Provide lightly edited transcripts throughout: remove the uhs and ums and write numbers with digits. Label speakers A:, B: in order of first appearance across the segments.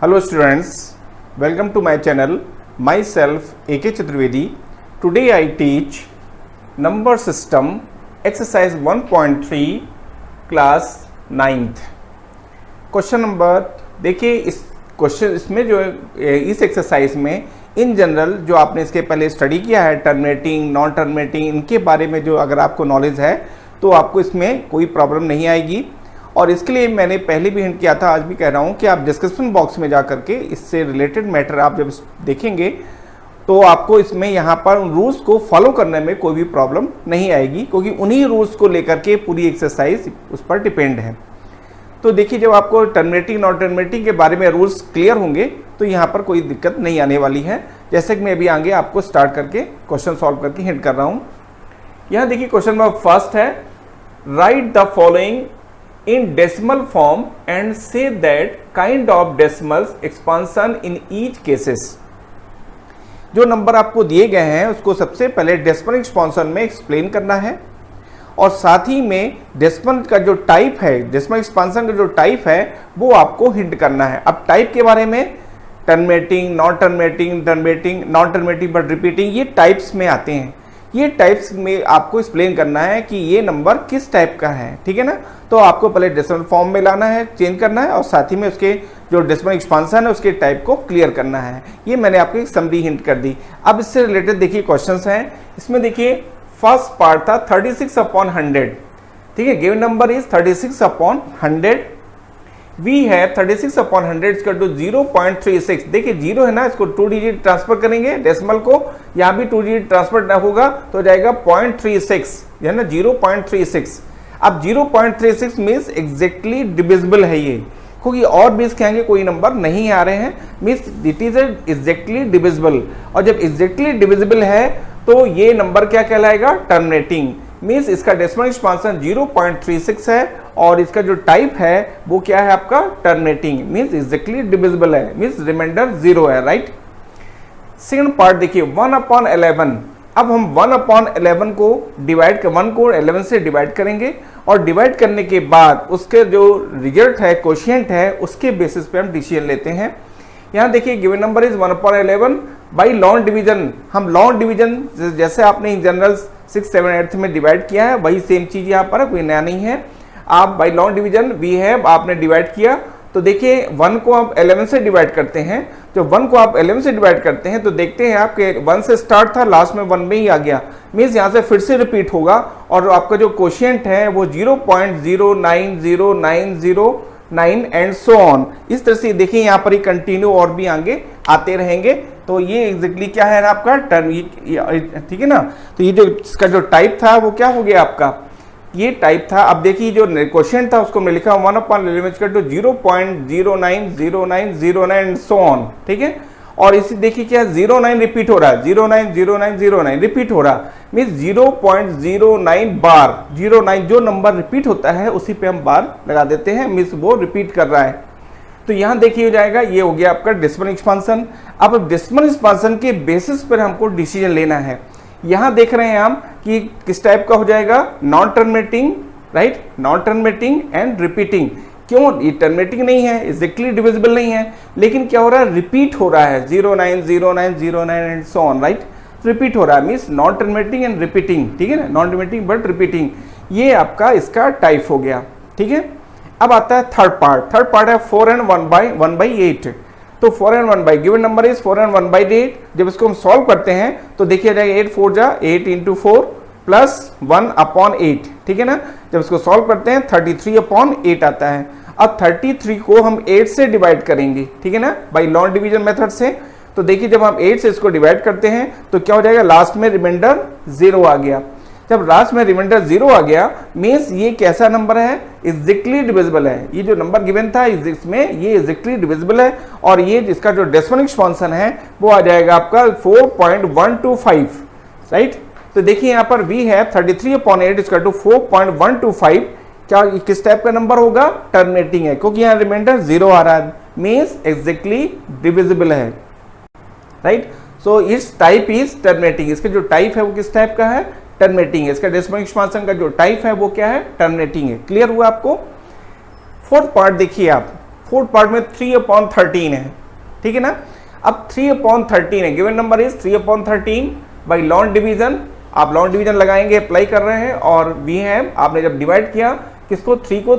A: Hello students, welcome to my channel. Myself A.K. Chaturvedi. Today I teach number system exercise 1.3 class 9th. Question number देखिए, इस question इसमें जो इस exercise में in general जो आपने इसके पहले स्टडी किया है टर्मिनेटिंग नॉन टर्मिनेटिंग, इनके बारे में जो अगर आपको नॉलेज है तो आपको इसमें कोई प्रॉब्लम नहीं आएगी। और इसके लिए मैंने पहले भी हिंट किया था, आज भी कह रहा हूँ कि आप डिस्क्रिप्शन बॉक्स में जा करके इससे रिलेटेड मैटर आप जब देखेंगे तो आपको इसमें यहाँ पर रूल्स को फॉलो करने में कोई भी प्रॉब्लम नहीं आएगी, क्योंकि उन्हीं रूल्स को लेकर के पूरी एक्सरसाइज उस पर डिपेंड है। तो देखिए, जब आपको टर्मिनेटिंग नॉन टर्मिनेटिंग के बारे में रूल्स क्लियर होंगे तो यहाँ पर कोई दिक्कत नहीं आने वाली है। जैसे कि मैं अभी आगे आपको स्टार्ट करके क्वेश्चन सॉल्व करके हिंट कर रहा हूँ। यहाँ देखिए, क्वेश्चन नंबर फर्स्ट है, right the following in decimal form and say that kind of decimals expansion in each cases। जो नंबर आपको दिए गए हैं उसको सबसे पहले डेसिमल एक्सपांशन में एक्सप्लेन करना है और साथ ही में डेसिमल का जो टाइप है, डेसिमल एक्सपांशन का जो टाइप है वो आपको हिंट करना है। अब टाइप के बारे में terminating, non terminating, terminating, non terminating but repeating, ये टाइप्स में आते हैं। ये टाइप्स में आपको एक्सप्लेन करना है कि ये नंबर किस टाइप का है, ठीक है ना। तो आपको पहले डेसिमल फॉर्म में लाना है, चेंज करना है और साथ ही में उसके जो डेसिमल एक्सपांशन है उसके टाइप को क्लियर करना है। ये मैंने आपको एक समरी हिंट कर दी। अब इससे रिलेटेड देखिए क्वेश्चंस हैं। इसमें देखिए फर्स्ट पार्ट था 36/100, ठीक है। Given number is 36/100। वी है 36/100 इक्वल टू 0.36। देखिए जीरो है ना, इसको 2 डिजिट ट्रांसफर करेंगे डेसिमल को, यहाँ भी 2 डिजिट ट्रांसफर होगा तो जाएगा 0.36, है ना, 0.36। अब 0.36 मीन्स एग्जैक्टली डिविजिबल है ये, क्योंकि और भी इसके आगे कोई नंबर नहीं आ रहे हैं, means it is exactly divisible. और जब एग्जैक्टली डिविजिबल है तो ये नंबर क्या कहलाएगा, टर्मिनेटिंग। मीन्स इसका डेसिमल एक्सपांशन 0.36 है और इसका जो टाइप है वो क्या है आपका, टर्मिनेटिंग। मीन्स एग्जैक्टली डिविजिबल है, मीन्स रिमाइंडर 0 है, राइट। सेकंड पार्ट देखिए 1/11। अब हम 1/11 को डिवाइड 1 को 11 से डिवाइड करेंगे और डिवाइड करने के बाद उसके जो रिजल्ट है, कोशिएंट है, उसके बेसिस पे हम डिसीजन लेते हैं। यहाँ देखिए given number is 1/11 by long division. हम लॉन्ग डिवीजन जैसे आपने इन जनरल 6, 7, 8 में डिवाइड किया है वही सेम चीज यहाँ पर, कोई नया नहीं है। आप बाई लॉन्ग डिवीजन वी है आपने डिवाइड किया तो देखिए 1 को आप 11 से डिवाइड करते हैं। जब 1 को आप 11 से डिवाइड करते हैं तो देखते हैं आपके 1 से स्टार्ट था, लास्ट में 1 में ही आ गया। मीन्स यहाँ से फिर से रिपीट होगा और आपका जो कोशिएंट है वो 0.090909 एंड सो ऑन। इस तरह से देखिए यहाँ पर ही कंटिन्यू और भी आगे आते रहेंगे। तो ये एग्जैक्टली क्या है आपका टर्म, ठीक है ना। तो ये जो इसका जो टाइप था वो क्या हो गया आपका, ये टाइप था। अब देखिए जो क्वेश्चन था उसको मैं लिखा 1/11 टू 0.090909 सो ऑन, ठीक है। और इसी देखिए क्या 09 रिपीट हो रहा है, 090909 रिपीट हो रहा, मीन्स 0.09 बार। 09 जो नंबर रिपीट होता है उसी पे हम बार लगा देते हैं, मीन्स वो रिपीट कर रहा है। तो यहाँ देखिए हो जाएगा, ये हो गया आपका डेसिमल एक्सपांशन। अब डेसिमल एक्सपांशन के बेसिस पर हमको डिसीजन लेना है। यहाँ देख रहे हैं हम कि किस टाइप का हो जाएगा, non terminating, right, non terminating and repeating. क्यों, ये टर्मिनेटिंग नहीं है, एग्जैक्टली डिविजिबल नहीं है, लेकिन क्या हो रहा है, रिपीट हो रहा है 090909 and so on, right. Repeat हो रहा है means non terminating and repeating, ठीक है ना, नॉन टर्मिनेटिंग बट रिपीटिंग। ये आपका इसका टाइप हो गया, ठीक है। अब आता है थर्ड पार्ट। थर्ड पार्ट है 4 and 1/8। तो 4 and 1 given number is 4 and 1/8। जब इसको हम सॉल्व करते हैं तो देखिए जाएगा 8 4 जा 8 × 4 प्लस 1/8, ठीक है ना। जब इसको सॉल्व करते हैं 33/8 आता है। अब 33 को हम 8 से डिवाइड करेंगे, ठीक है ना, बाई लॉन्ग डिवीजन मेथड से। तो देखिए जब हम 8 से इसको डिवाइड करते हैं तो क्या हो जाएगा, लास्ट में रिमाइंडर 0 आ गया। जब लास्ट में रिमाइंडर 0 आ गया मीन्स ये कैसा नंबर है, एग्जैक्टली डिविजिबल है। ये जो नंबर गिवन था इसमें ये एग्जैक्टली डिविजिबल है और ये जिसका जो डेसिमल एक्सपांशन है वो आ जाएगा आपका 4.125, राइट। तो देखिए यहाँ पर v है 33/8 इक्वल टू 4.125। क्या किस टाइप का नंबर होगा, टर्मिनेटिंग है, क्योंकि यहाँ रिमाइंडर 0 आ रहा है, मीन्स एग्जैक्टली डिविजिबल है, राइट। सो इस टाइप इज टर्मिनेटिंग। इसका जो टाइप है वो किस टाइप का है, टर्मिनेटिंग है। इसका डेसिमल एक्सपांशन का जो टाइप है वो क्या है, टर्मिनेटिंग है। क्लियर हुआ आपको। फोर्थ पार्ट देखिए आप, फोर्थ पार्ट में 3/13 है, ठीक है ना। अब 3/13 है, given number is 3/13 by long division, आप लॉन्ग डिवीजन लगाएंगे, अप्लाई कर रहे हैं, और वी हैव आपने जब डिवाइड किया किसको 3 को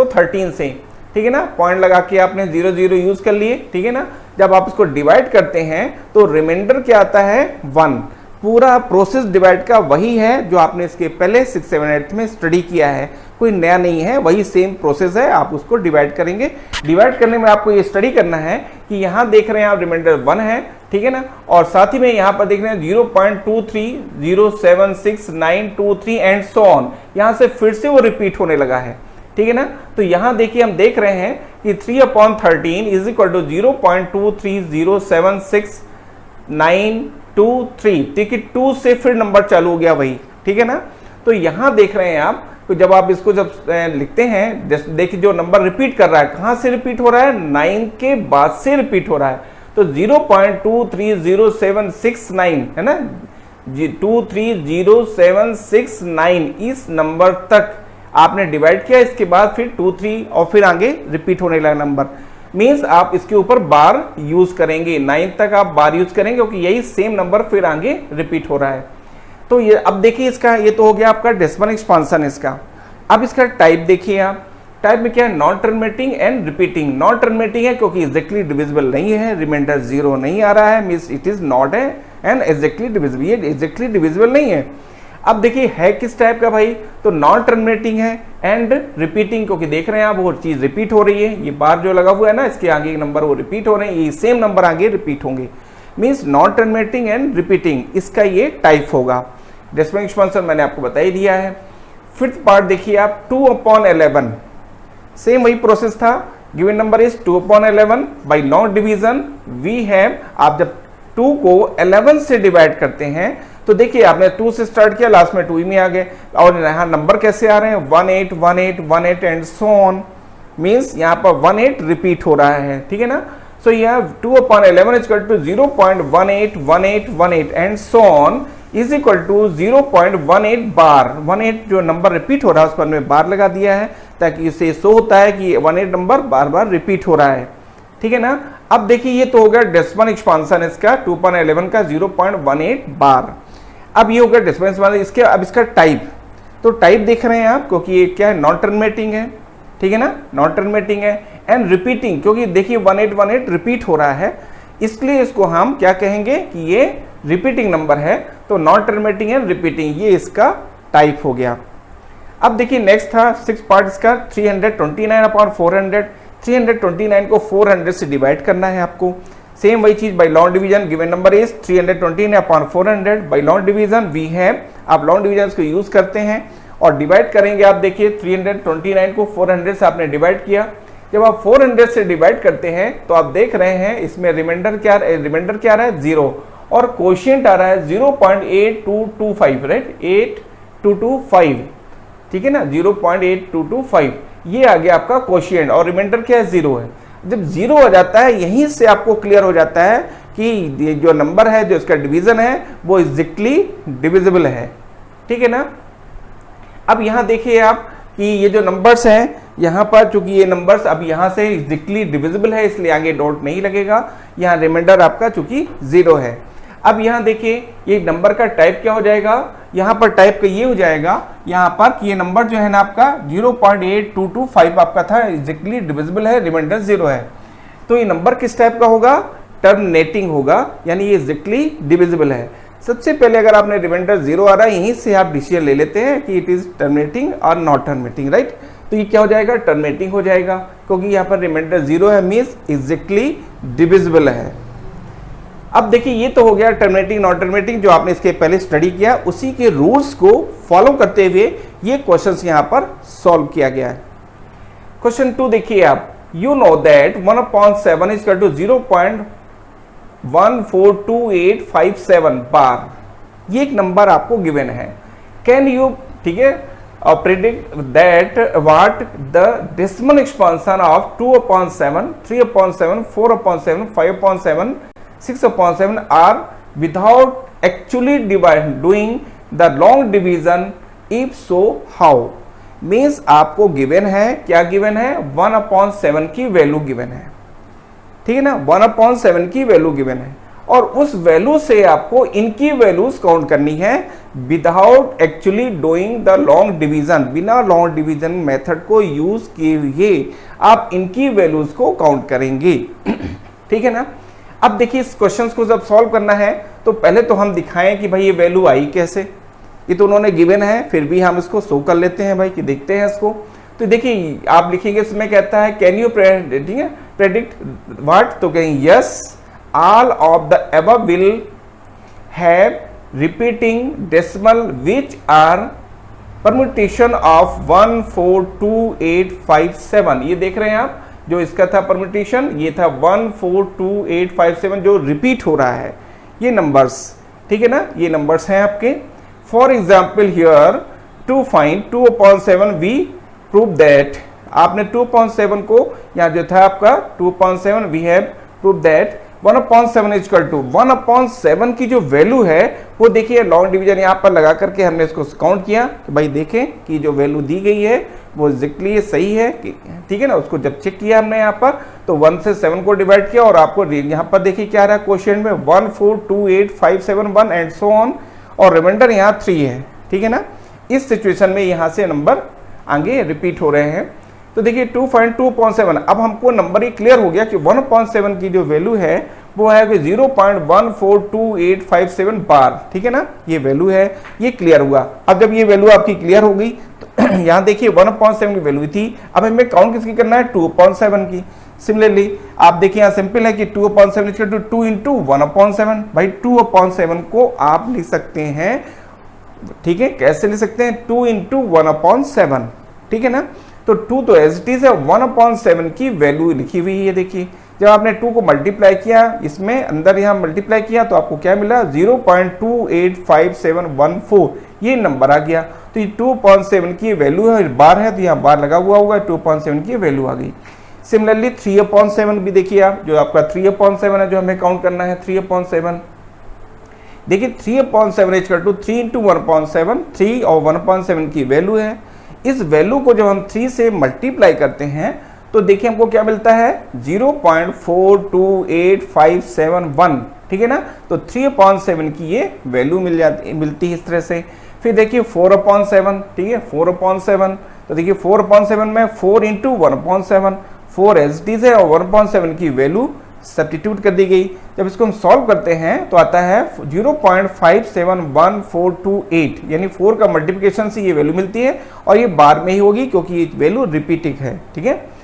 A: 13 से, ठीक है ना, पॉइंट लगा के आपने 0 0 यूज कर लिए, ठीक है ना। जब आप इसको डिवाइड करते हैं तो रिमाइंडर क्या आता है 1। पूरा प्रोसेस डिवाइड का वही है जो आपने इसके पहले 6 7 8 में स्टडी किया है, कोई नया नहीं है, वही सेम प्रोसेस है। आप उसको डिवाइड करेंगे, डिवाइड करने में आपको ये स्टडी करना है कि यहाँ देख रहे हैं आप रिमाइंडर 1 है, ठीक है ना, और साथ ही में यहाँ पर देख रहे हैं 0.23076923 एंड सो ऑन, यहाँ से फिर से वो रिपीट होने लगा है, ठीक है ना। तो यहाँ देखिए हम देख रहे हैं कि 3/13 इज इक्वल टू 0.23076923, ठीक है, 2 से फिर नंबर चालू हो गया वही, ठीक है ना। तो यहाँ देख रहे हैं आप, तो जब आप इसको जब लिखते हैं, देखिए जो नंबर रिपीट कर रहा है कहाँ से रिपीट हो रहा है, 9 के बाद से रिपीट हो रहा है। तो 0.230769 है ना, 230,769 इस नंबर तक आपने डिवाइड किया, इसके बाद फिर 2 3 और फिर आगे रिपीट होने लगा नंबर, मीन्स आप इसके ऊपर बार यूज करेंगे, 9 तक आप बार यूज करेंगे क्योंकि यही सेम नंबर फिर आगे रिपीट हो रहा है। तो ये अब देखिए इसका, ये तो हो गया आपका डेसिमल एक्सपांशन इसका। अब इसका टाइप देखिए आप, टाइप में क्या है, non terminating and repeating. Non terminating है क्योंकि एग्जैक्टली डिविजिबल नहीं है, रिमाइंडर 0 नहीं आ रहा है, मींस इट इज नॉट है एंड एग्जैक्टली डिविजिबल, ये एग्जैक्टली डिविजिबल नहीं है। अब देखिए है किस टाइप का भाई, तो नॉन टर्मिनेटिंग है एंड रिपीटिंग, क्योंकि देख रहे हैं आप वो चीज रिपीट हो रही है, ये बार जो लगा हुआ है ना इसके आगे एक नंबर वो रिपीट हो रहे हैं, ये सेम नंबर आगे रिपीट होंगे, means non terminating and repeating, इसका ये टाइप होगा। डेसिमल एक्सपांशन मैंने आपको बता ही दिया है। फिफ्थ पार्ट देखिए आप 2/11, सेम वही प्रोसेस था, given number is 2/11 by long division we have, आप जब 2 को 11 से डिवाइड करते हैं तो देखिए आपने 2 से स्टार्ट किया, लास्ट में 2 ही में आ गए, और यहाँ नंबर कैसे आ रहे हैं 18 18 18 एंड सो ऑन, मीन्स यहाँ पर 18 रिपीट हो रहा है, ठीक है ना। सो यह 2/11 is equal to 0.181818 and so on is equal to 0.18 bar, 18 जो नंबर रिपीट हो रहा है उस पर मैं बार लगा दिया है ताकि इससे शो होता है कि 18 नंबर बार बार रिपीट हो रहा है, ठीक है ना। अब देखिए ये तो हो गया डेसिमल एक्सपांशन इसका 2/11 का 0.18 बार। अब ये हो गया डेसिमल एक्सपांशन इसके। अब इसका टाइप, तो टाइप देख रहे हैं आप क्योंकि ये क्या है, नॉन टर्मिनेटिंग है, ठीक है ना, नॉन टर्मिनेटिंग है एंड रिपीटिंग, क्योंकि देखिए 1818 रिपीट हो रहा है, इसलिए इसको हम क्या कहेंगे कि ये रिपीटिंग नंबर है, तो नॉन टर्मिनेटिंग एंड रिपीटिंग, ये इसका टाइप हो गया। अब देखिए नेक्स्ट था 6 पार्ट इसका 329/400, 329 को 400 से डिवाइड करना है आपको, सेम वही चीज by long division, given number is 329/400 by long division we have, आप लॉन्ग डिवीजन को यूज करते हैं और डिवाइड करेंगे। आप देखिए 329 को 400 से आपने डिवाइड किया, जब आप 400 से डिवाइड करते हैं तो आप देख रहे हैं इसमें रिमाइंडर क्या आ रहा है 0, और कोशिएंट आ रहा है 0.8225, राइट, 8225, ठीक है ना, 0.8225 ये आ गया आपका कोशिएंट, और रिमाइंडर क्या है 0 है। जब 0 हो जाता है यहीं से आपको क्लियर हो जाता है कि जो नंबर है जो इसका डिवीजन है वो एग्जैक्टली डिविजिबल है, ठीक है ना। अब यहाँ देखिए आप कि ये जो नंबर्स हैं यहाँ पर, चूंकि ये नंबर्स अब यहाँ से एग्जैक्टली डिविजिबल है इसलिए आगे डॉट नहीं लगेगा, यहाँ रिमाइंडर आपका चूंकि 0 है। अब यहाँ देखिए ये नंबर का टाइप क्या हो जाएगा, यहाँ पर टाइप का ये हो जाएगा यहाँ पर कि ये नंबर जो है ना आपका 0.8225 आपका था, एग्जैक्टली डिविजिबल है, रिमाइंडर 0 है, तो ये नंबर किस टाइप का होगा, टर्मिनेटिंग होगा, यानी ये एग्जैक्टली डिविजिबल है। सबसे पहले अगर आपने रिमाइंडर 0 आ रहा है यहीं से आप डिसीजन ले लेते हैं कि इट इज टर्मिनेटिंग और नॉट टर्मिनेटिंग, राइट। तो ये क्या हो जाएगा, टर्मिनेटिंग हो जाएगा, क्योंकि यहाँ पर रिमाइंडर 0 है, मीन्स एग्जैक्टली डिविजिबल है। अब देखिए ये तो हो गया टर्मिनेटिंग नॉन टर्मिनेटिंग, जो आपने इसके पहले स्टडी किया, उसी के रूल्स को फॉलो करते हुए ये क्वेश्चंस यहाँ पर सॉल्व किया गया है। क्वेश्चन 2 देखिए आप, you know that 1/7 is equal to 0.142857 bar, ये एक नंबर आपको गिवन है, कैन यू, ठीक है, predict that what the decimal expansion of 2/7, 3/7, 4/7, 5/7, 6/7 are without actually doing the long division, if so how। Means आपको गिवन है, क्या गिवन है, 1/7 की वैल्यू गिवन है, ठीक है ना, 1/7 की वैल्यू गिवन है और उस वैल्यू से आपको इनकी वैल्यूज काउंट करनी है without actually doing the long division. बिना लॉन्ग डिवीजन मेथड को यूज किए हुए आप इनकी वैल्यूज को काउंट करेंगे, ठीक है ना। अब देखिए इस क्वेश्चंस को जब सॉल्व करना है तो पहले तो हम दिखाएं कि भाई ये वैल्यू आई कैसे, ये तो उन्होंने गिवन है, फिर भी हम इसको शो कर लेते हैं भाई कि देखते हैं इसको। तो देखिए आप लिखेंगे इसमें कहता है कैन यू प्रेडिक्ट व्हाट, तो कहें yes all of the above will have repeating decimal which are permutation of 1 4 2 8 5 7। ये देख रहे हैं आप, जो इसका था परम्यूटेशन ये था 1 4 2 8 5 7 जो रिपीट हो रहा है, ये नंबर्स, ठीक है ना, ये नंबर्स हैं आपके। For example here to find 2/7 we prove that, आपने 2/7 को यहाँ जो था आपका 2/7 we have prove that 1/7 is equal to 1/7 की जो वैल्यू है वो देखिए लॉन्ग डिवीजन यहाँ पर लगा करके हमने इसको काउंट किया कि भाई देखें कि जो वैल्यू दी गई है वो एग्जैक्टली सही है, ठीक है ना। उसको जब चेक किया हमने यहाँ पर तो 1 से 7 को डिवाइड किया और आपको यहाँ पर देखिए क्या रहा क्वेश्चन में 1 4 2 8 5 7 1 एंड सो ऑन और रिमाइंडर यहाँ 3 है, ठीक है ना। इस सिचुएशन में यहाँ से नंबर आगे रिपीट हो रहे हैं। तो देखिए 2.2/7, अब हमको नंबर ही क्लियर हो गया कि 1/7 की जो वैल्यू है वो है 0.142857 बार, ठीक है ना, ये वैल्यू है, ये क्लियर हुआ। अब जब ये वैल्यू आपकी क्लियर हो गई तो यहाँ देखिए 1/7 की वैल्यू थी, अब हमें काउंट किसकी करना है 2/7 की। सिमिलरली आप देखिए यहाँ सिंपल है कि 2/7 इक्वल टू 2 इंटू 1/7, भाई 2/7 को आप लिख सकते हैं, ठीक है, कैसे लिख सकते हैं 2 इंटू 1/7, ठीक है ना। तो 2 तो एज इट इज है, 1/7 की वैल्यू लिखी हुई है। देखिए जब आपने 2 को मल्टीप्लाई किया इसमें अंदर यहाँ मल्टीप्लाई किया तो आपको क्या मिला 0.285714, ये नंबर आ गया। तो ये 2/7 की वैल्यू है, बार है तो यहाँ बार लगा हुआ होगा, 2/7 की वैल्यू आ गई। सिमिलरली 3/7 भी देखिए आप, जो आपका 3/7 है जो हमें काउंट करना है 3/7, देखिए 3/7 इक्वल टू 3 इंटू 1/7, 3 और 1/7 की वैल्यू है। इस वैल्यू को जब हम 3 से मल्टीप्लाई करते हैं तो देखिए हमको क्या मिलता है 0.428571, ठीक है ना। तो 3/7 की ये वैल्यू मिलती है इस तरह से। फिर देखिए 4/7, ठीक है, 4/7, तो देखिए 4/7 में 4 इंटू 1/7, 4 एज इट इज है और 1/7 की वैल्यू सब्स्टिट्यूट कर दी गई। जब इसको हम सॉल्व करते हैं तो आता है 0.571428, यानी 4 का मल्टीप्लिकेशन से ये वैल्यू मिलती है और ये बार में ही होगी क्योंकि ये वैल्यू रिपीटिंग है, ठीक है।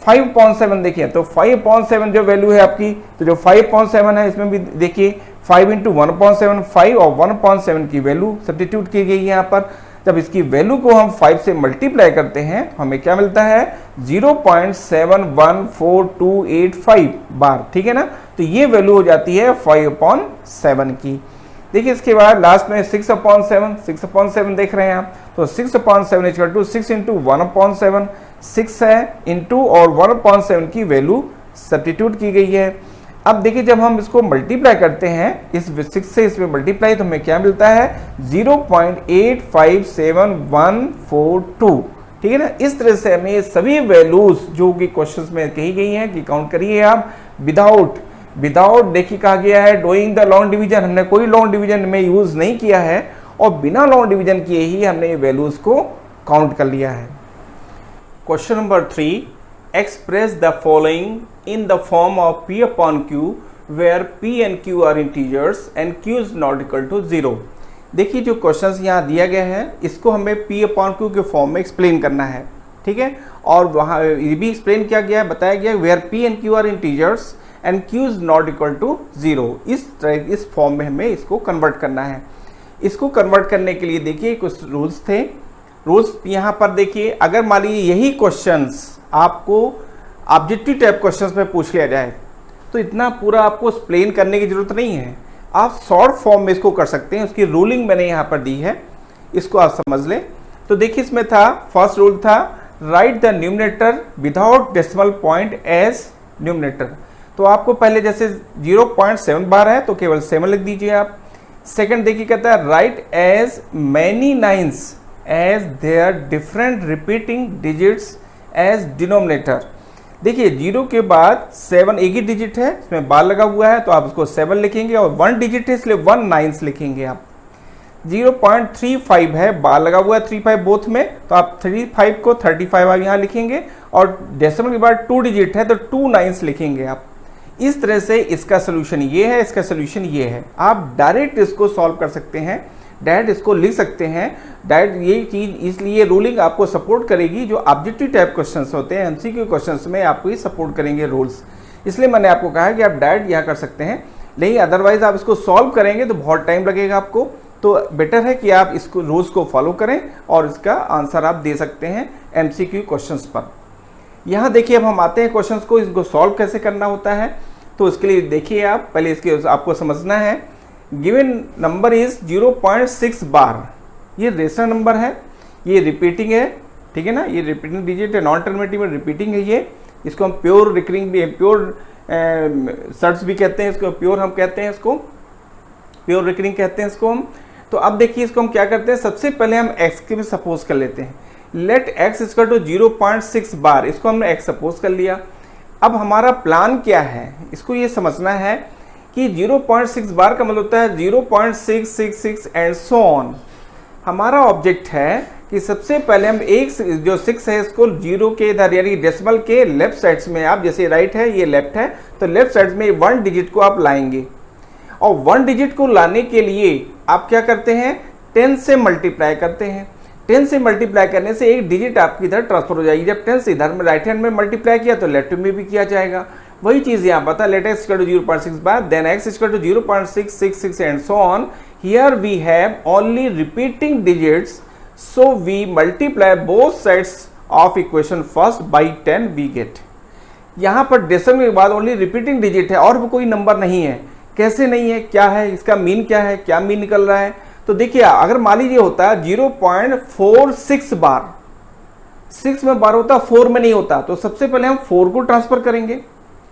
A: 5/7 देखिए, तो 5/7 जो वैल्यू है आपकी, तो जो 5/7 है इसमें भी देखिए 5 इंटू 1/7, 5 और 1/7 की वैल्यू सब्स्टिट्यूट की गई है यहाँ पर। जब इसकी वैल्यू को हम 5 से मल्टीप्लाई करते हैं तो हमें क्या मिलता है 0.714285 बार, ठीक है ना। तो ये वैल्यू हो जाती है 5/7 की। देखिए इसके बाद लास्ट में 6/7 देख रहे हैं आप, तो 6/7 इक्वल टू 6 इंटू 1/7, 6 है इंटू और 1/7 की वैल्यू सब्स्टिट्यूट की गई है। अब देखिए जब हम इसको मल्टीप्लाई करते हैं इस 6 से इसमें मल्टीप्लाई तो हमें क्या मिलता है 0.857142, ठीक है ना। इस तरह से हमें सभी वैल्यूज जो कि क्वेश्चंस में कही गई हैं कि काउंट करिए आप विदाउट देखिए कहा गया है डूइंग द लॉन्ग डिवीजन, हमने कोई लॉन्ग डिवीजन में यूज नहीं किया है और बिना लॉन्ग डिवीजन किए ही हमने ये वैल्यूज को काउंट कर लिया है। Question number 3, express the following in the form of P upon Q where P and Q are integers and Q is not equal to 0। देखिए जो क्वेश्चंस यहाँ दिया गया है इसको हमें P upon Q के फॉर्म में एक्सप्लेन करना है, ठीक है। और वहाँ ये भी एक्सप्लेन किया गया है, बताया गया where P and Q are integers and Q is not equal to 0। इस फॉर्म में हमें इसको कन्वर्ट करना है। इसको कन्वर्ट करने के लिए देखिए कुछ रूल्स थे। रूल्स यहाँ पर देखिए, अगर मान लीजिए यही क्वेश्चंस आपको ऑब्जेक्टिव टाइप क्वेश्चंस में पूछ लिया जाए तो इतना पूरा आपको एक्सप्लेन करने की जरूरत नहीं है, आप शॉर्ट फॉर्म में इसको कर सकते हैं। उसकी रूलिंग मैंने यहाँ पर दी है, इसको आप समझ लें। तो देखिए इसमें था, फर्स्ट रूल था write the numerator without decimal point as numerator. तो आपको पहले जैसे 0.7 बार है तो केवल 7 लिख दीजिए आप। सेकंड देखिए कहता है write as many nines as there different repeating digits as denominator. देखिए 0 के बाद 7 एक ही डिजिट है, इसमें बार लगा हुआ है तो आप उसको 7 लिखेंगे, और 1 डिजिट है इसलिए 1 9 लिखेंगे आप। 0.35 है, बार लगा हुआ है 35 बोथ में, तो आप 35 को 35 आप यहाँ लिखेंगे, और डेसिमल के बाद 2 डिजिट है तो 2 9 लिखेंगे आप। इस तरह से इसका सोल्यूशन ये है, इसका सोल्यूशन ये है। आप डायरेक्ट इसको सॉल्व कर सकते हैं, डायरेक्ट इसको लिख सकते हैं डायरेक्ट। ये चीज़ इसलिए रूलिंग आपको सपोर्ट करेगी, जो ऑब्जेक्टिव टाइप क्वेश्चंस होते हैं एमसीक्यू क्वेश्चंस में आपको ये सपोर्ट करेंगे रूल्स, इसलिए मैंने आपको कहा कि आप डायरेक्ट यहाँ कर सकते हैं। नहीं अदरवाइज आप इसको सॉल्व करेंगे तो बहुत टाइम लगेगा आपको, तो बेटर है कि आप इसको रूल्स को फॉलो करें और इसका आंसर आप दे सकते हैं एमसीक्यू क्वेश्चंस पर। यहाँ देखिए अब हम आते हैं क्वेश्चंस को, इसको सॉल्व कैसे करना होता है। तो इसके लिए देखिए आप पहले इसके आपको समझना है। गिवन नंबर इज 0.6 बार, ये रेशनल नंबर है, ये रिपीटिंग है, ठीक है ना, ये रिपीटिंग डिजिट है, नॉन टर्मिनेटिव में रिपीटिंग है ये। इसको हम प्योर रिकरिंग भी, प्योर सर्च भी कहते हैं, इसको प्योर हम कहते हैं, इसको प्योर रिकरिंग कहते हैं इसको हम। तो अब देखिए इसको हम क्या करते हैं, सबसे पहले हम x के भी सपोज कर लेते हैं। लेट x इक्वल टू 0.6 बार, इसको हमने x सपोज कर लिया। अब हमारा प्लान क्या है, इसको ये समझना है कि 0.6 बार का मतलब होता है 0.666 एंड सो ऑन। हमारा ऑब्जेक्ट है कि सबसे पहले हम एक जो 6 है इसको 0 के इधर यानी डेसिमल के लेफ्ट साइड्स में, आप जैसे राइट है ये लेफ्ट है तो लेफ्ट साइड्स में 1 डिजिट को आप लाएंगे, और 1 डिजिट को लाने के लिए आप क्या करते हैं 10 से मल्टीप्लाई करते हैं। 10 से मल्टीप्लाई करने से एक डिजिट आपकी इधर ट्रांसफर हो जाएगी। जब 10 से इधर में राइट हैंड में मल्टीप्लाई किया तो लेफ्ट में भी किया जाएगा। वही चीज़ यहाँ पता, let x equal to 0.6 bar, then x equal to 0.666 and so on. Here we have only repeating digits, so we multiply both sides of equation first by 10 we get. यहाँ पर डेसिमल के बाद ओनली रिपीटिंग डिजिट है और भी कोई number नहीं है। कैसे नहीं है, क्या है इसका मीन, क्या है, क्या मीन निकल रहा है। तो देखिए अगर मान लीजिए होता है 0.46 बार, 6 में बार होता, 4 में नहीं होता, तो सबसे पहले हम 4 को ट्रांसफर करेंगे,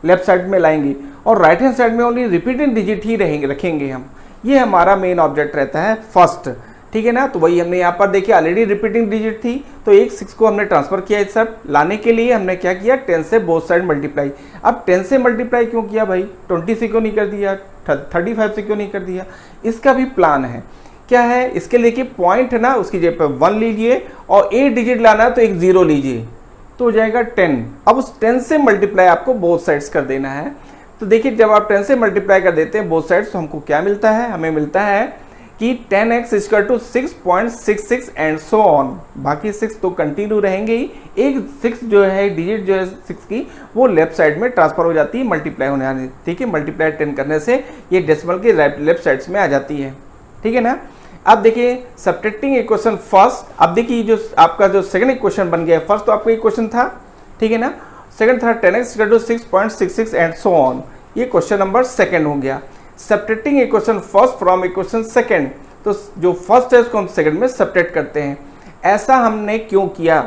A: लेफ्ट साइड में लाएंगे, और राइट हैंड साइड में ओनली रिपीटिंग डिजिट ही रहेंगे रखेंगे हम। ये हमारा मेन ऑब्जेक्ट रहता है फर्स्ट, ठीक है ना। तो वही हमने यहाँ पर देखिए ऑलरेडी रिपीटिंग डिजिट थी, तो एक 6 को हमने ट्रांसफर किया। इस सब लाने के लिए हमने क्या किया 10 से बोथ साइड मल्टीप्लाई। अब 10 से मल्टीप्लाई क्यों किया भाई, 20 से क्यों नहीं कर दिया, 35 से क्यों नहीं कर दिया, इसका भी प्लान है। क्या है इसके लिए कि पॉइंट है ना उसकी जगह पर 1 लीजिए और 8 डिजिट लाना है तो एक 0 लीजिए तो हो जाएगा 10। अब उस 10 से मल्टीप्लाई आपको बोथ साइड्स कर देना है। तो देखिए जब आप 10 से मल्टीप्लाई कर देते हैं बोथ साइड्स तो हमको क्या मिलता है, हमें मिलता है कि 10x equal to 6.66 and so on. बाकी 6 तो कंटिन्यू रहेंगे ही, एक 6 जो है डिजिट जो है 6 की वो लेफ्ट साइड में ट्रांसफर हो जाती है मल्टीप्लाई होने आने, ठीक है। मल्टीप्लाई 10 करने से ये डेसिमल के लेफ्ट साइड्स में आ जाती है, ठीक है ना। अब देखिए सब्ट्रैक्टिंग इक्वेशन फर्स्ट, अब देखिए जो आपका जो सेकंड इक्वेशन बन गया, फर्स्ट तो आपका इक्वेशन था, ठीक है ना, सेकंड था 10x equal to 6.66 and so on, ये क्वेश्चन नंबर सेकंड हो गया। Subtracting equation first from equation second, तो जो फर्स्ट है उसको हम सेकंड में सब्ट्रैक्ट करते हैं। ऐसा हमने क्यों किया,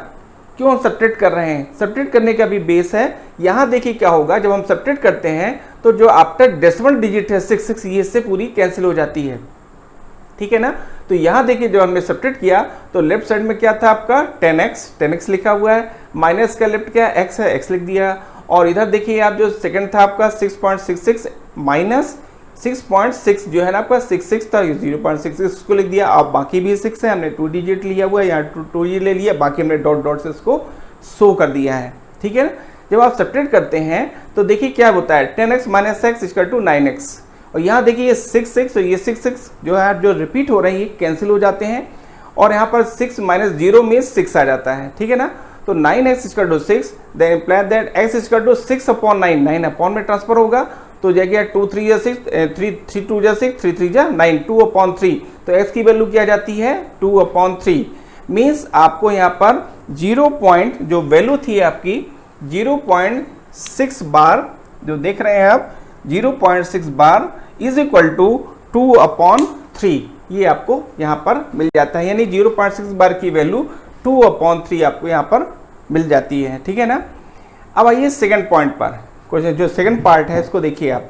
A: क्यों हम सब्ट्रैक्ट कर रहे हैं, सब्ट्रैक्ट करने का भी बेस है। यहाँ देखिए क्या होगा जब हम सब्ट्रैक्ट करते हैं तो जो आफ्टर डेसिमल डिजिट है 6 ये इससे पूरी कैंसिल हो जाती है, ठीक है ना। तो यहाँ देखिए जब हमने सब्ट्रैक्ट किया तो लेफ्ट साइड में क्या था आपका 10x लिखा हुआ है, माइनस का लेफ्ट क्या x है, x लिख दिया, और इधर देखिए आप जो सेकंड था आपका 6.66 माइनस 6.6 जो है ना आपका 66 था, 0.66 को लिख दिया। अब बाकी भी 6 है, हमने 2 डिजिट लिया हुआ है, यहाँ 2 डिजिट ले लिया, बाकी हमने डॉट डॉट से इसको शो कर दिया है, ठीक है ना। जब आप सब्ट्रैक्ट करते हैं तो देखिए क्या होता है 10x minus x equal to 9x, और यहाँ देखिए ये 6 और ये 6 जो है जो रिपीट हो रहे हैं ये कैंसिल हो जाते हैं, और यहाँ पर 6 माइनस 0 में 6 आ जाता है, ठीक है ना। तो 9x equal to 6, then imply that x equal to 6/9, 9 upon में ट्रांसफर होगा तो जाएगा 2 3 जा 6, 3 2 जा 6, 3 3 जा 9, 2/3। तो x की वैल्यू क्या जाती है 2/3, मीन्स आपको यहाँ पर 0 पॉइंट जो वैल्यू थी आपकी 0.6 बार जो देख रहे हैं आप 0.6 बार इज इक्वल टू 2/3, ये आपको यहाँ पर मिल जाता है, यानी 0.6 बार की वैल्यू 2/3 आपको यहाँ पर मिल जाती है, ठीक है ना। अब आइए सेकंड पॉइंट पर, क्वेश्चन जो सेकंड पार्ट है इसको देखिए आप।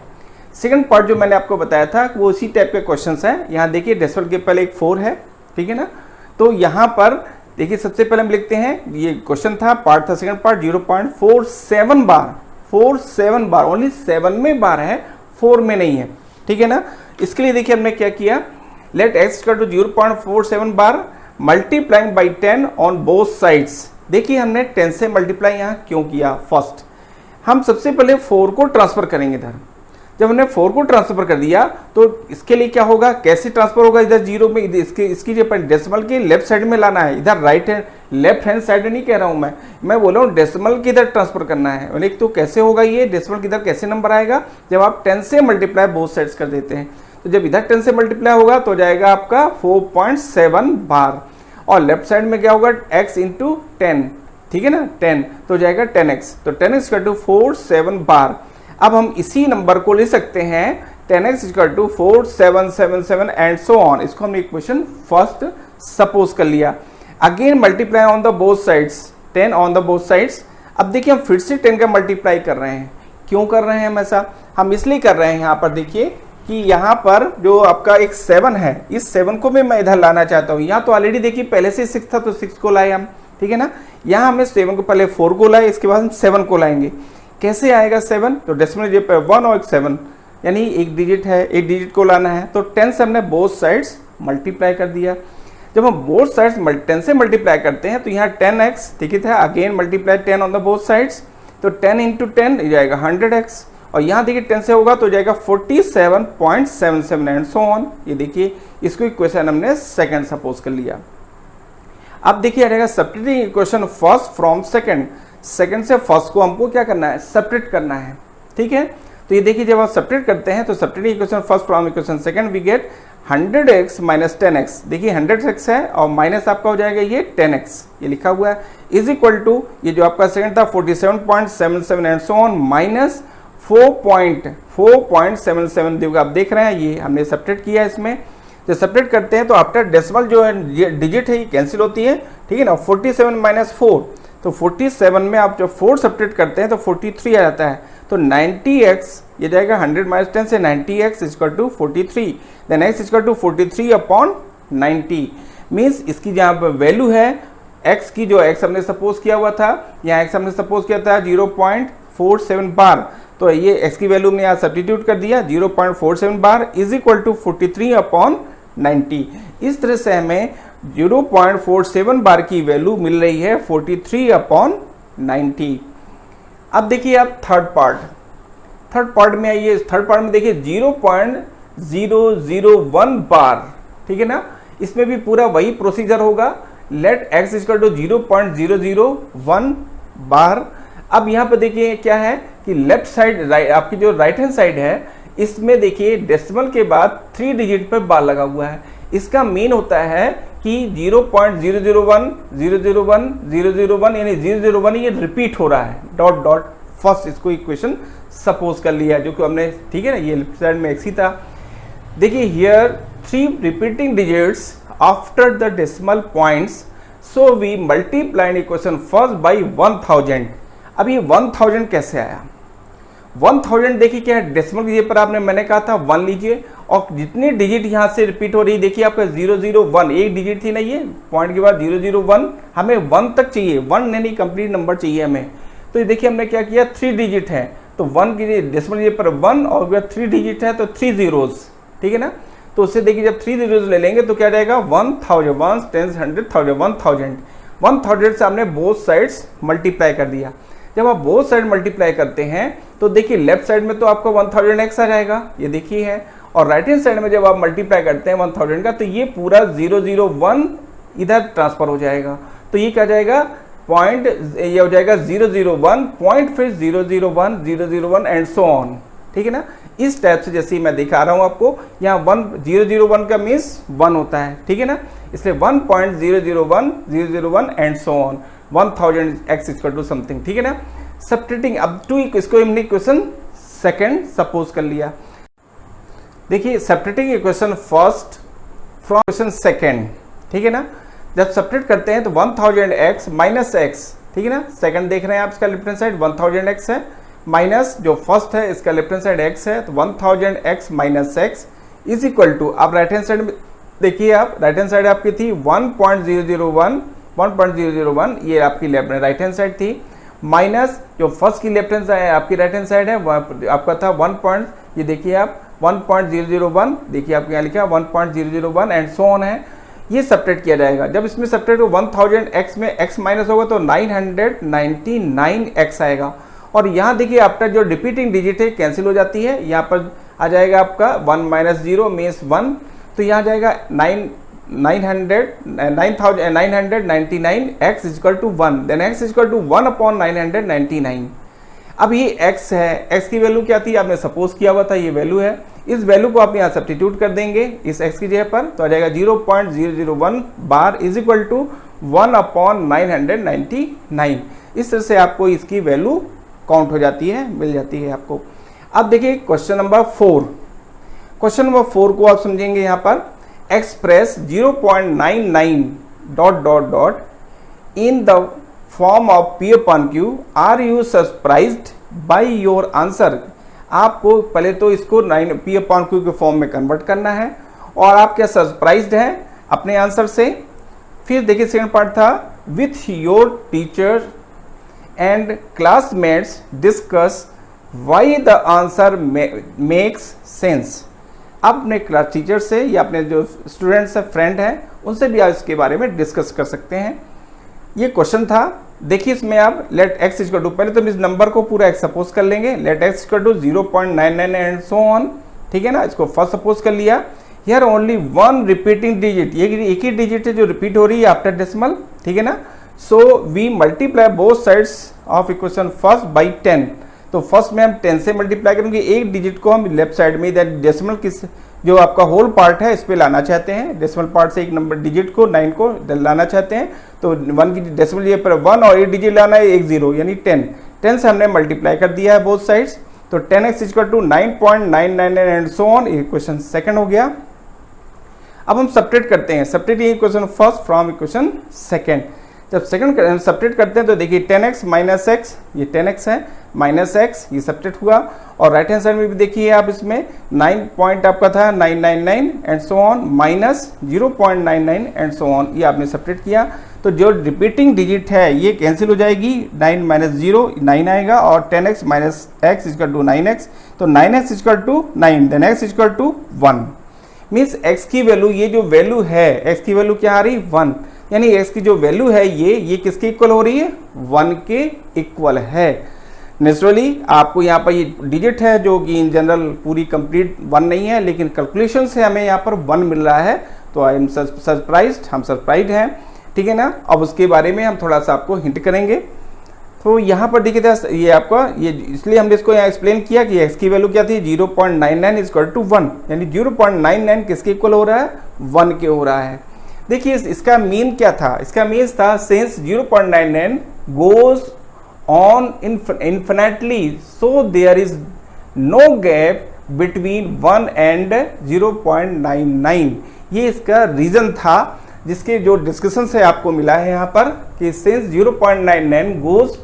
A: सेकंड पार्ट जो मैंने आपको बताया था वो उसी टाइप के क्वेश्चंस हैं। यहाँ देखिए डेसिमल के पहले एक 4 है, ठीक है ना, तो यहाँ पर देखिए सबसे पहले हम लिखते हैं, ये क्वेश्चन था, पार्ट था सेकंड पार्ट, 0.47 बार, 47 बार, ओनली 7 में बार है, 4 में नहीं है, ठीक है ना। इसके लिए देखिए हमने क्या किया, let x equal to 0.47 bar multiplying by 10 on both sides. देखिए हमने 10 से मल्टीप्लाई यहाँ क्यों किया, फर्स्ट हम सबसे पहले 4 को ट्रांसफर करेंगे इधर। जब हमने 4 को ट्रांसफर कर दिया तो इसके लिए क्या होगा, कैसे ट्रांसफर होगा, इधर 0 में इसकी जो डेसिमल के लेफ्ट साइड में लाना है, इधर right hand left hand side नहीं कह रहा हूं मैं बोल रहा हूँ डेसिमल की इधर ट्रांसफर करना है। एक तो कैसे होगा ये डेसिमल की इधर कैसे नंबर आएगा, जब आप 10 से मल्टीप्लाई बोथ साइड्स कर देते हैं। तो जब इधर 10 से मल्टीप्लाई होगा तो जाएगा आपका 4.7 बार, और लेफ्ट साइड में क्या होगा x इंटू 10, ठीक है ना, 10 तो जाएगा 10x, तो 10x इक्वल टू 47 बार। अब हम इसी नंबर को ले सकते हैं 10x equal to 4777 and so on. इसको हमने इक्वेशन फर्स्ट सपोज कर लिया। Again multiply on the both sides, 10 on the both sides. अब देखिए हम फिर से 10 का मल्टीप्लाई कर रहे हैं, क्यों कर रहे हैं हम ऐसा, हम इसलिए कर रहे हैं यहाँ पर देखिए कि यहाँ पर जो आपका एक 7 है, इस 7 को भी मैं इधर लाना चाहता हूँ। यहाँ तो ऑलरेडी देखिए पहले से 6 था तो 6 को लाए हम, ठीक है ना। यहाँ हमने 7 को पहले 4 को लाए, इसके बाद हम 7 को लाएंगे। कैसे आएगा 7, तो डेसिमल जे पर 1 और एक 7, यानी एक डिजिट है, एक डिजिट को लाना है। तो 10 से हमने बोथ साइड्स मल्टीप्लाई कर दिया। जब हम बोथ साइड्स 10 से मल्टीप्लाई करते हैं तो यहाँ 10x, ठीक है, again multiply 10 on the both sides, तो 10 इंटू 10 जाएगा 100x, और यहाँ देखिए 10 से होगा तो जाएगा 47.77 एंड सो ऑन। ये देखिए इसको इक्वेशन हमने सेकंड सपोज कर लिया। अब देखिए आ जाएगा subtracting equation first from second, second से फर्स्ट को हमको क्या करना है, सेपरेट करना है, ठीक है। तो ये देखिए जब आप सेपरेट करते हैं तो subtracting equation first from equation second we get 100x minus 10x। देखिए 100x है और माइनस आपका हो जाएगा ये 10x, ये लिखा हुआ है, इज इक्वल टू ये जो आपका सेकंड था 47.77 एंड सो ऑन माइनस 4.77 देगा। आप देख रहे हैं ये हमने सब्ट्रैक्ट किया। इसमें जब सब्ट्रैक्ट करते हैं तो आफ्टर डेसिमल जो है डिजिट है ये कैंसिल होती है, ठीक है ना। 47 माइनस 4, तो 47 में आप जब 4 सब्ट्रैक्ट करते हैं तो 43 आ जाता है। तो 90x ये जाएगा 100 माइनस 10 से 90x equal to 43, then x equal to 43 upon 90। Means इसकी जहाँ पर वैल्यू है x की, जो x हमने सपोज किया हुआ था, यहाँ x हमने सपोज किया था 0.47 बार, तो ये x की वैल्यू हमने यहाँ सब्स्टिट्यूट कर दिया 0.47 bar is equal to 43 upon 90। इस तरह से हमें 0.47 बार की वैल्यू मिल रही है 43 अपॉन 90। अब देखिए आप थर्ड पार्ट में आइए। थर्ड पार्ट में देखिए 0.001 बार, ठीक है ना। इसमें भी पूरा वही प्रोसीजर होगा, लेट x इक्वल टू 0.001 बार। अब यहाँ पर देखिए क्या है कि लेफ्ट साइड आपकी जो राइट हैंड साइड है, इसमें देखिए डेसिमल के बाद 3 डिजिट पर बार लगा हुआ है। इसका मीन होता है कि 0.001 001 001 यानी 001 ये रिपीट हो रहा है, डॉट डॉट फर्स्ट इसको इक्वेशन सपोज कर लिया है, जो कि हमने, ठीक है ना, ये लेफ्ट साइड में x ही था। देखिए here 3 repeating digits after the decimal points, so we multiply equation first by 1000। अब ये 1000 कैसे आया, 1000 देखिए क्या है, डेसिमल कीजिए पर आपने मैंने कहा था 1 लीजिए, और जितनी डिजिट यहाँ से रिपीट हो रही है देखिए आपका 001 एक डिजिट थी ना, ये पॉइंट के बाद 001 हमें 1 तक चाहिए, 1 नहीं कंप्लीट नंबर चाहिए हमें। तो ये देखिए हमने क्या किया, 3 डिजिट है तो 1 की डेसिमल कीजिए पर 1 और 3 डिजिट है तो 3 zeros, ठीक है ना। तो उससे देखिए जब 3 zeros ले लेंगे तो क्या जाएगा 1000 1 10 100 1000 से हमने बोथ साइड्स मल्टीप्लाई कर दिया। जब आप बोथ साइड मल्टीप्लाई करते हैं तो देखिए लेफ्ट साइड में तो आपका 1000x आ जाएगा, ये देखिए है, और राइट हैंड साइड में जब आप मल्टीप्लाई करते हैं 1000 का तो ये पूरा 001 इधर ट्रांसफर हो जाएगा। तो ये क्या जाएगा पॉइंट, ये हो जाएगा 001 पॉइंट, फिर 001 001 एंड सो ऑन, ठीक है ना। इस टाइप से जैसे ही मैं दिखा रहा हूँ आपको, यहाँ 001 का मीन्स 1 होता है, ठीक है ना, इसलिए 1.001 001 and so on 1000x equal to something, ठीक है ना। सब्ट्रैक्टिंग अब टू, इसको हमने इक्वेशन सेकंड सपोज कर लिया। देखिए subtracting equation first from equation second, ठीक है ना। जब सब्ट्रैक्ट करते हैं तो 1000x माइनस x, ठीक है ना, सेकंड देख रहे हैं आप, इसका लेफ्ट हैंड साइड 1000x है, माइनस जो फर्स्ट है इसका लेफ्ट हैंड साइड x है, तो 1000x minus x is equal to, आप राइट हैंड साइड में देखिए आप राइट हैंड साइड आपकी थी 1.001 ये आपकी लेफ्ट राइट हैंड साइड थी, माइनस जो फर्स्ट की लेफ्ट हैंड साइड आपकी राइट हैंड साइड है वह आपका था 1. ये देखिए आप 1.001, देखिए आपके यहाँ लिखा 1.001 एंड सो ऑन है। ये सब्ट्रैक्ट किया जाएगा। जब इसमें सब्ट्रैक्ट 1000 x में x माइनस होगा तो 999x आएगा। और यहाँ देखिए आफ्टर जो रिपीटिंग डिजिट है कैंसिल हो जाती है, यहाँ पर आ जाएगा आपका 1 - 0 मीन्स 1, तो यहाँ जाएगा 999x equal to 1, then x equal to 1/999। अब ये x है, x की वैल्यू क्या थी आपने सपोज किया हुआ था, ये वैल्यू है। इस वैल्यू को आप यहाँ सब्स्टिट्यूट कर देंगे इस x की जगह पर, तो आ जाएगा 0.001 बार इज इक्वल टू 1/999। इस तरह से आपको इसकी वैल्यू काउंट हो जाती है, मिल जाती है आपको। अब देखिए क्वेश्चन नंबर 4। क्वेश्चन नंबर 4 को आप समझेंगे यहाँ पर express 0.99 ... in the form of P upon Q, are you surprised by your answer. आपको पहले तो इसको P upon Q के फॉर्म में कन्वर्ट करना है और आप क्या सरप्राइज्ड हैं अपने आंसर से। फिर देखिए सेकंड पार्ट था with your teacher and classmates discuss why the answer makes sense. आप अपने क्लास टीचर से या अपने जो स्टूडेंट्स हैं फ्रेंड हैं उनसे भी आप इसके बारे में डिस्कस कर सकते हैं। ये क्वेश्चन था। देखिए इसमें आप लेट x इक्वल टू, पहले तो इस नंबर को पूरा x सपोज कर लेंगे, let x equal to 0.99 and so on, ठीक है ना। इसको फर्स्ट सपोज कर लिया। Here only one repeating digit, ये एक ही डिजिट है जो रिपीट हो रही है आफ्टर डेसिमल, ठीक है ना। So we multiply both sides of equation first by 10। तो फर्स्ट में हम 10 से मल्टीप्लाई करेंगे, एक डिजिट को हम लेफ्ट साइड में डेसिमल किस जो आपका होल पार्ट है इस पे लाना चाहते हैं, डेसिमल पार्ट से एक नंबर डिजिट को 9 को लाना चाहते हैं, तो 1 की डेसिमल ये पर 1 और एक डिजिट लाना है एक 0 यानी 10 से हमने मल्टीप्लाई कर दिया है बोथ साइड्स। तो 10x equal to 9.999 and so on. ये क्वेश्चन सेकंड हो गया। अब हम सब्ट्रैक्ट करते हैं, सब्ट्रैक्ट ये equation first from equation second. जब सेकंड सब्ट्रैक्ट करते हैं तो देखिए 10x माइनस एक्स, ये 10x है माइनस एक्स, ये सब्ट्रैक्ट हुआ। और राइट हैंड साइड में भी देखिए आप इसमें 9 पॉइंट आपका था 999 and so on minus 0.99 and so on, ये आपने सब्ट्रैक्ट किया। तो जो रिपीटिंग डिजिट है ये कैंसिल हो जाएगी, 9 माइनस 0 9 आएगा और 10x minus x equal to 9x, तो 9x equal to 9 then x equal to 1 means x की वैल्यू, ये जो वैल्यू है x की वैल्यू क्या आ रही 1, यानी x की जो वैल्यू है ये किसके इक्वल हो रही है 1 के इक्वल है। नेचुरली आपको यहाँ पर ये डिजिट है जो कि इन जनरल पूरी कंप्लीट 1 नहीं है, लेकिन कैलकुलेशन से हमें यहाँ पर 1 मिल रहा है, तो आई एम सरप्राइज्ड, हम सरप्राइज्ड हैं, ठीक है ना। अब उसके बारे में हम थोड़ा सा आपको हिंट करेंगे। तो यहाँ पर देखिए ये आपका ये इसलिए हमने इसको यहाँ एक्सप्लेन किया कि x की वैल्यू क्या थी 0.99 इक्वल टू 1, यानी 0.99 किसके इक्वल हो रहा है 1 के हो रहा है। देखिए इसका मीन क्या था, इसका मीन्स था since 0.99 goes on infinitely so there is no gap between 1 and 0.99। ये इसका रीजन था जिसके जो डिस्कशन से आपको मिला है यहाँ पर कि सिंस 0.99 गोज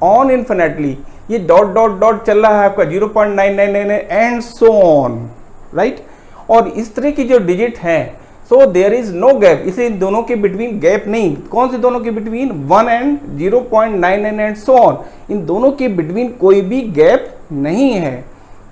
A: ऑन इन्फिनेटली, ये डॉट डॉट डॉट चल रहा है आपका 0.999 एंड सो ऑन, राइट। और इस तरह की जो डिजिट हैं so there is no gap, इसे इन दोनों के बिटवीन गैप नहीं, कौन से दोनों के between 1 and 0.99 and so on, इन दोनों के बिटवीन कोई भी गैप नहीं है,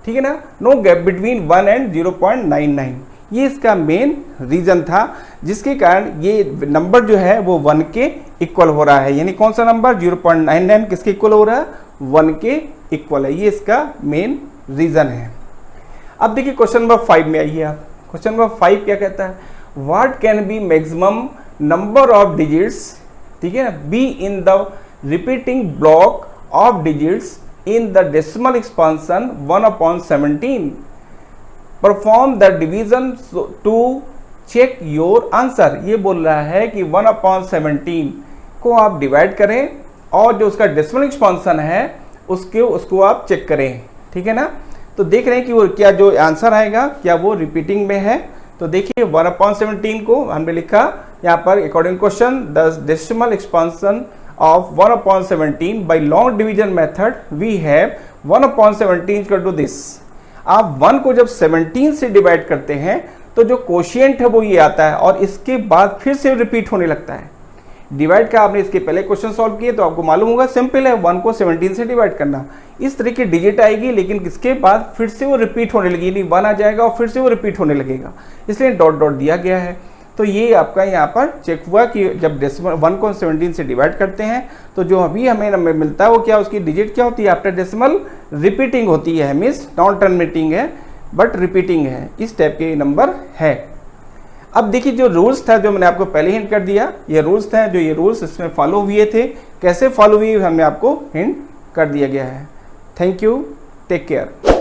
A: ठीक है ना। नो गैप बिटवीन 1 एंड 0.99, ये इसका मेन रीजन था जिसके कारण ये नंबर जो है वो 1 के इक्वल हो रहा है। यानी कौन सा नंबर 0.99 किसके इक्वल हो रहा है 1 के इक्वल है, ये इसका मेन रीजन है। अब देखिए क्वेश्चन नंबर 5 में आइए आप। क्वेश्चन नंबर 5 क्या कहता है, what can be maximum number of digits, ठीक है ना, be in the repeating block of digits in the decimal expansion 1/17। Perform the division to check your answer. ये बोल रहा है कि 1/17 को आप डिवाइड करें और जो उसका डेसिमल एक्सपांशन है उसको आप चेक करें, ठीक है ना। तो देख रहे हैं कि वो क्या जो आंसर आएगा क्या वो रिपीटिंग में है। तो देखिए 1/17 को हमने लिखा यहाँ पर according question the decimal expansion of 1/17 by long division method we have 1/17 equal to this. आप 1 को जब 17 से डिवाइड करते हैं तो जो कोशिएंट है वो ये आता है और इसके बाद फिर से रिपीट होने लगता है। डिवाइड का आपने इसके पहले क्वेश्चन सॉल्व किए तो आपको मालूम होगा, सिंपल है 1 को 17 से डिवाइड करना। इस तरह की डिजिट आएगी लेकिन इसके बाद फिर से वो रिपीट होने लगेगी, यानी 1 आ जाएगा और फिर से वो रिपीट होने लगेगा, इसलिए डॉट डॉट दिया गया है। तो ये आपका यहाँ पर चेक हुआ कि जब डेसिमल 1 को 17 से डिवाइड करते हैं तो जो अभी हमें नंबर मिलता है वो क्या, उसकी डिजिट क्या होती है, आफ्टर डेसिमल रिपीटिंग होती है, मीन्स नॉन टर्मिनेटिंग है बट रिपीटिंग है, इस टाइप के नंबर है। अब देखिए जो रूल्स था, जो मैंने आपको पहले हिंट कर दिया, ये रूल्स थे, जो ये रूल्स इसमें फॉलो हुए थे, कैसे फॉलो हुए हमने आपको हिंट कर दिया गया है। Thank you, take care.